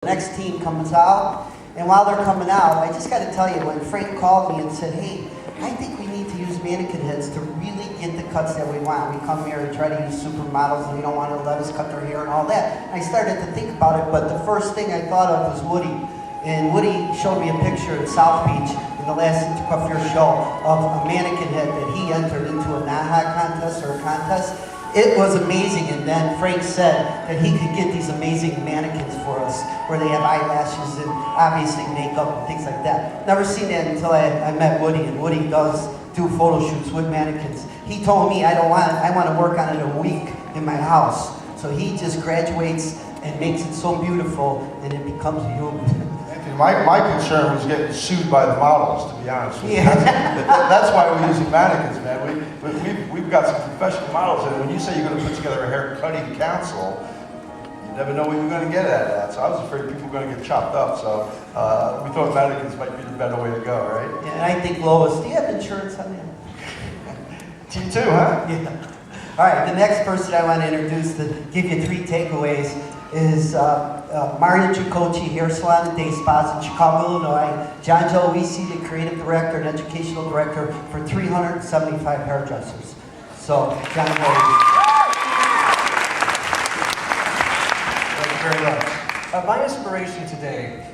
The next team comes out, and while they're coming out, I just got to tell you, when Frank called me and said, hey, I think we need to use mannequin heads to really get the cuts that we want. We come here and try to use supermodels, and we don't want to let us cut their hair and all that. And I started to think about it, but the first thing I thought of was Woody. And Woody showed me a picture in South Beach in the last Intercoiffure show of a mannequin head that he entered into a NAHA contest or a contest. It was amazing, and then Frank said that he could get these amazing mannequins for us where they have eyelashes and obviously makeup and things like that. Never seen that until I met Woody, and Woody does do photo shoots with mannequins. He told me I want to work on it a week in my house. So he just graduates and makes it so beautiful and it becomes a human. My concern was getting sued by the models, to be honest with you. Yeah. That's why we're using mannequins, man. We've got some professional models, and when you say you're going to put together a hair cutting council, you never know what you're going to get at that. So I was afraid people were going to get chopped up. So we thought mannequins might be the better way to go, right? Yeah, and I think Lois, do you have insurance on that? You too, huh? Yeah. All right, the next person I want to introduce to give you 3 takeaways is Mario Giacochi, Hair Salon and Day Spas in Chicago, Illinois. John Joe-Weesey, the creative director and educational director for 375 hairdressers. So, John Joe-Weesey. Thank you very much. My inspiration today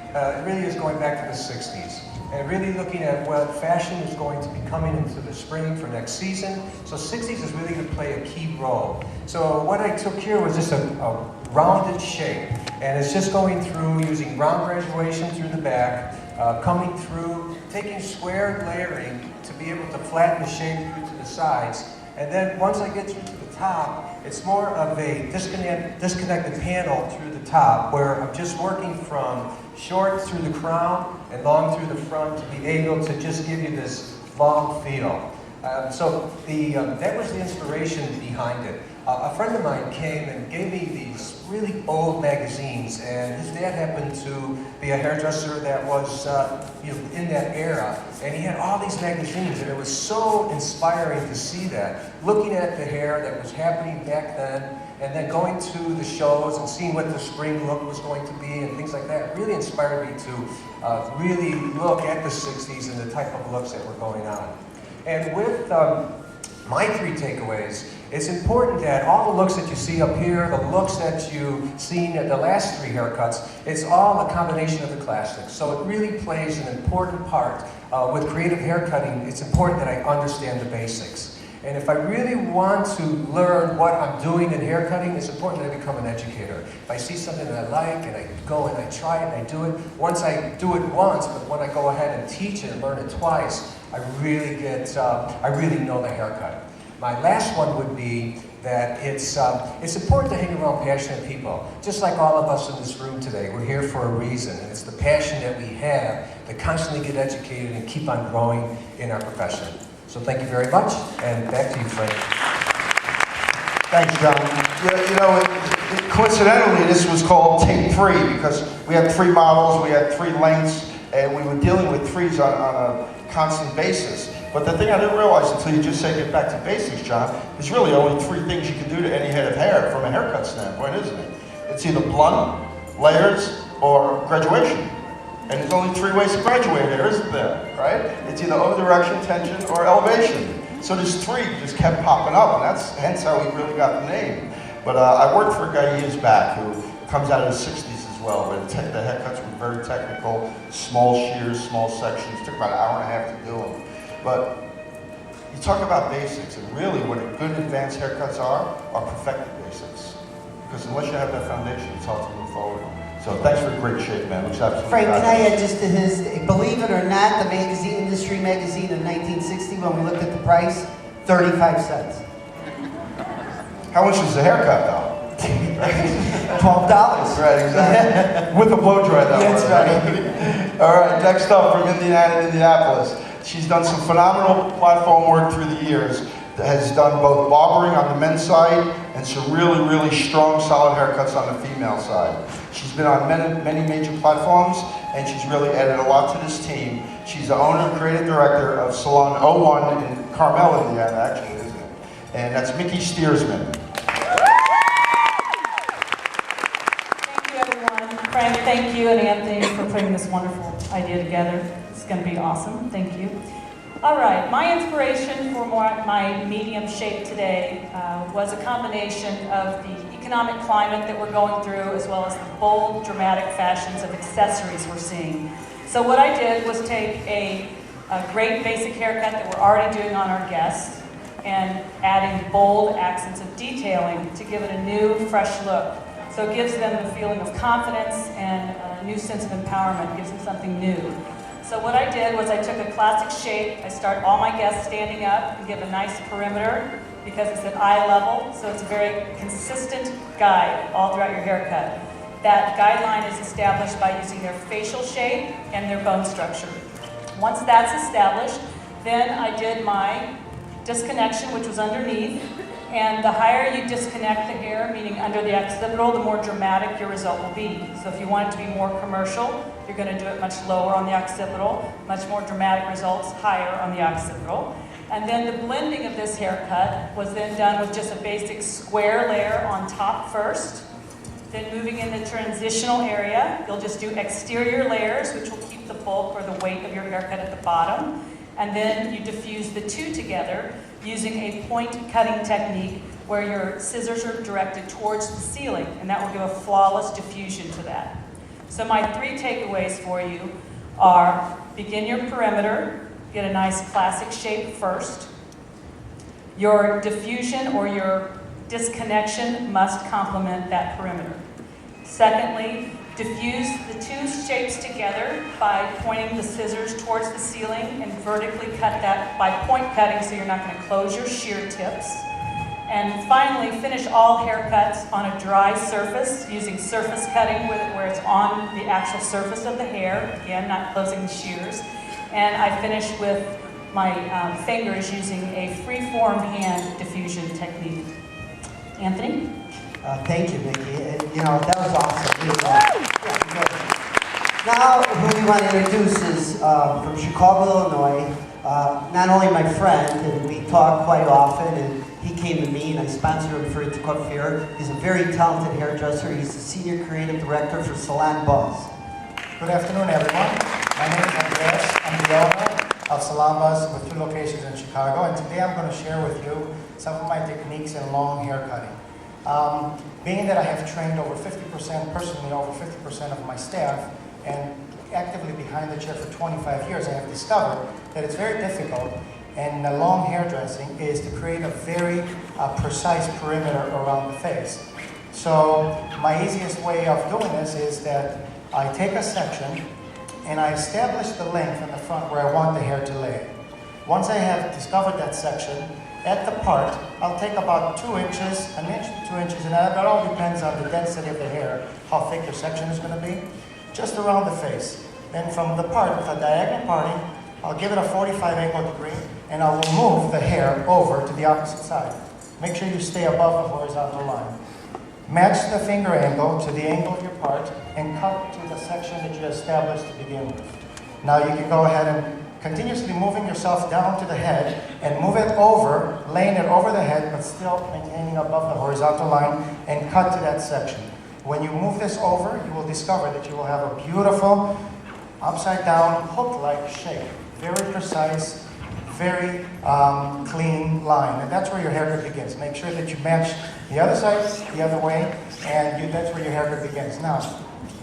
really is going back to the 60s and really looking at what fashion is going to be coming into the spring for next season. So 60s is really going to play a key role. So what I took here was just a rounded shape, and it's just going through using round graduation through the back, coming through, taking squared layering to be able to flatten the shape through to the sides. And then once I get through to the top, it's more of a disconnected panel through the top where I'm just working from short through the crown and long through the front to be able to just give you this long feel. So that was the inspiration behind it. A friend of mine came and gave me these really old magazines, and his dad happened to be a hairdresser that was in that era, and he had all these magazines, and it was so inspiring to see that, looking at the hair that was happening back then, and then going to the shows and seeing what the spring look was going to be and things like that really inspired me to really look at the 60s and the type of looks that were going on. And with my 3 takeaways, it's important that all the looks that you see up here, the looks that you've seen at the last 3 haircuts, it's all a combination of the classics. So it really plays an important part. With creative haircutting, it's important that I understand the basics. And if I really want to learn what I'm doing in haircutting, it's important that I become an educator. If I see something that I like, and I go and I try it and I do it, once I do it once, but when I go ahead and teach it and learn it twice, I really know the haircut. My last one would be that it's important to hang around passionate people. Just like all of us in this room today, we're here for a reason, and it's the passion that we have to constantly get educated and keep on growing in our profession. So thank you very much, and back to you, Frank. Thanks, John. Coincidentally, this was called Take 3 because we had 3 models, we had 3 lengths, and we were dealing with 3s on a constant basis. But the thing I didn't realize until you just said get back to basics, John, is really only 3 things you can do to any head of hair from a haircut standpoint, isn't it? It's either blunt, layers, or graduation. And there's only 3 ways to graduate hair, isn't there, right? It's either over direction, tension, or elevation. So there's 3 just kept popping up, and that's hence how we really got the name. But I worked for a guy years back who comes out of the 60s as well, where the haircuts were very technical, small shears, small sections, took about an hour and a half to do them. But you talk about basics, and really what good advanced haircuts are perfected basics. Because unless you have that foundation, it's hard to move forward. So thanks for the great shape, man. Looks absolutely Frank, can I fabulous. add just to his, believe it or not, the Industry magazine in 1960, when we looked at the price, 35 cents. How much was the haircut, though? $12. Right, exactly. With a blow dry, though. That's right. All right, next up from Indianapolis. She's done some phenomenal platform work through the years. Has done both barbering on the men's side and some really, really strong, solid haircuts on the female side. She's been on many major platforms, and she's really added a lot to this team. She's the owner and creative director of Salon 01 in Carmel, Indiana, actually, isn't it? And that's Mickey Steersman. Thank you, everyone. Frank, thank you and Anthony for putting this wonderful idea together. It's going to be awesome. Thank you. All right, my inspiration for my medium shape today was a combination of the economic climate that we're going through as well as the bold, dramatic fashions of accessories we're seeing. So what I did was take a great basic haircut that we're already doing on our guests and adding bold accents of detailing to give it a new, fresh look. So it gives them the feeling of confidence and a new sense of empowerment, gives them something new. So what I did was I took a classic shape. I start all my guests standing up and give a nice perimeter because it's at eye level, so it's a very consistent guide all throughout your haircut. That guideline is established by using their facial shape and their bone structure. Once that's established, then I did my disconnection, which was underneath. And the higher you disconnect the hair, meaning under the occipital, the more dramatic your result will be. So if you want it to be more commercial, you're going to do it much lower on the occipital, much more dramatic results higher on the occipital. And then the blending of this haircut was then done with just a basic square layer on top first. Then moving in the transitional area, you'll just do exterior layers, which will keep the bulk or the weight of your haircut at the bottom. And then you diffuse the two together using a point cutting technique where your scissors are directed towards the ceiling, and that will give a flawless diffusion to that. So my 3 takeaways for you are: begin your perimeter, get a nice classic shape first. Your diffusion or your disconnection must complement that perimeter. Secondly, diffuse the 2 shapes together by pointing the scissors towards the ceiling and vertically cut that by point cutting so you're not going to close your shear tips. And finally, finish all haircuts on a dry surface using surface cutting where it's on the actual surface of the hair, again, not closing the shears. And I finish with my fingers using a free-form hand diffusion technique. Anthony? Thank you, Mickey. You know, that was awesome. Now, who we want to introduce is from Chicago, Illinois. Not only my friend, and we talk quite often, and he came to me and I sponsored him for the coiffure. He's a very talented hairdresser. He's the Senior Creative Director for Salon Buzz. Good afternoon, everyone. My name is Andreas. I'm the owner of Salon Buzz with 2 locations in Chicago, and today I'm going to share with you some of my techniques in long hair cutting. Being that I have trained over 50%, personally over 50% of my staff, and actively behind the chair for 25 years, I have discovered that it's very difficult in long hairdressing is to create a very precise perimeter around the face. So my easiest way of doing this is that I take a section and I establish the length in the front where I want the hair to lay. Once I have discovered that section, at the part, I'll take about 2 inches, an inch to 2 inches, and that all depends on the density of the hair, how thick your section is going to be, just around the face. Then from the part, with a diagonal parting, I'll give it a 45 angle degree, and I will move the hair over to the opposite side. Make sure you stay above the horizontal line. Match the finger angle to the angle of your part, and cut to the section that you established to begin with. Now you can go ahead and continuously moving yourself down to the head and move it over, laying it over the head, but still maintaining above the horizontal line, and cut to that section. When you move this over, you will discover that you will have a beautiful upside down hook-like shape. Very precise, very clean line. And that's where your haircut begins. Make sure that you match the other side the other way, and that's where your haircut begins. Now,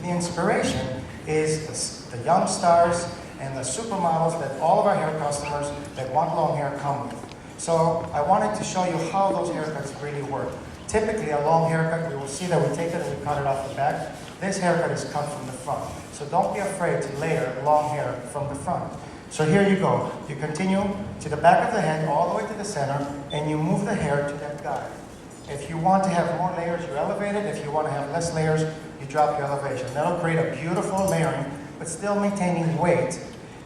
the inspiration is the young stars and the supermodels that all of our hair customers that want long hair come with. So I wanted to show you how those haircuts really work. Typically, a long haircut, we will see that we take it and we cut it off the back. This haircut is cut from the front. So don't be afraid to layer long hair from the front. So here you go. You continue to the back of the head, all the way to the center, and you move the hair to that guide. If you want to have more layers, you elevate it. If you want to have less layers, you drop your elevation. That'll create a beautiful layering, but still maintaining weight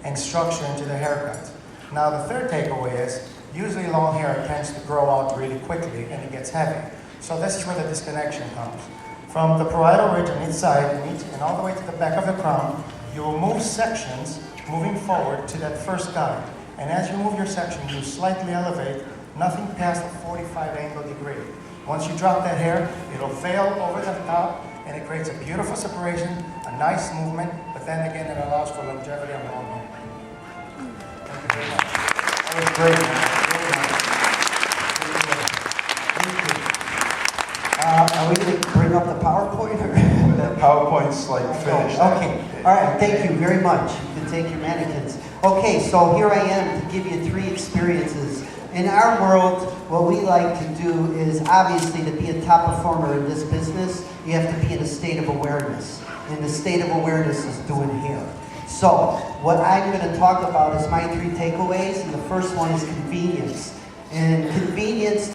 and structure into the haircut. Now the third takeaway is, usually long hair tends to grow out really quickly and it gets heavy. So this is where the disconnection comes. From the parietal ridge on each side and all the way to the back of the crown, you will move sections moving forward to that first guide. And as you move your section, you slightly elevate, nothing past the 45 angle degree. Once you drop that hair, it'll veil over the top and it creates a beautiful separation, a nice movement, but then again, it allows for longevity on the long hair. Thank you very much. That was great, man. Really nice. Are we going to bring up the PowerPoint? Or? That PowerPoint's like finished. Okay. All right. Thank you very much. You can take your mannequins. Okay. So here I am to give you 3 experiences. In our world, what we like to do is obviously to be a top performer in this business, you have to be in a state of awareness. And the state of awareness is doing hair. So what I'm going to talk about is my 3 takeaways, and the first one is convenience. And convenience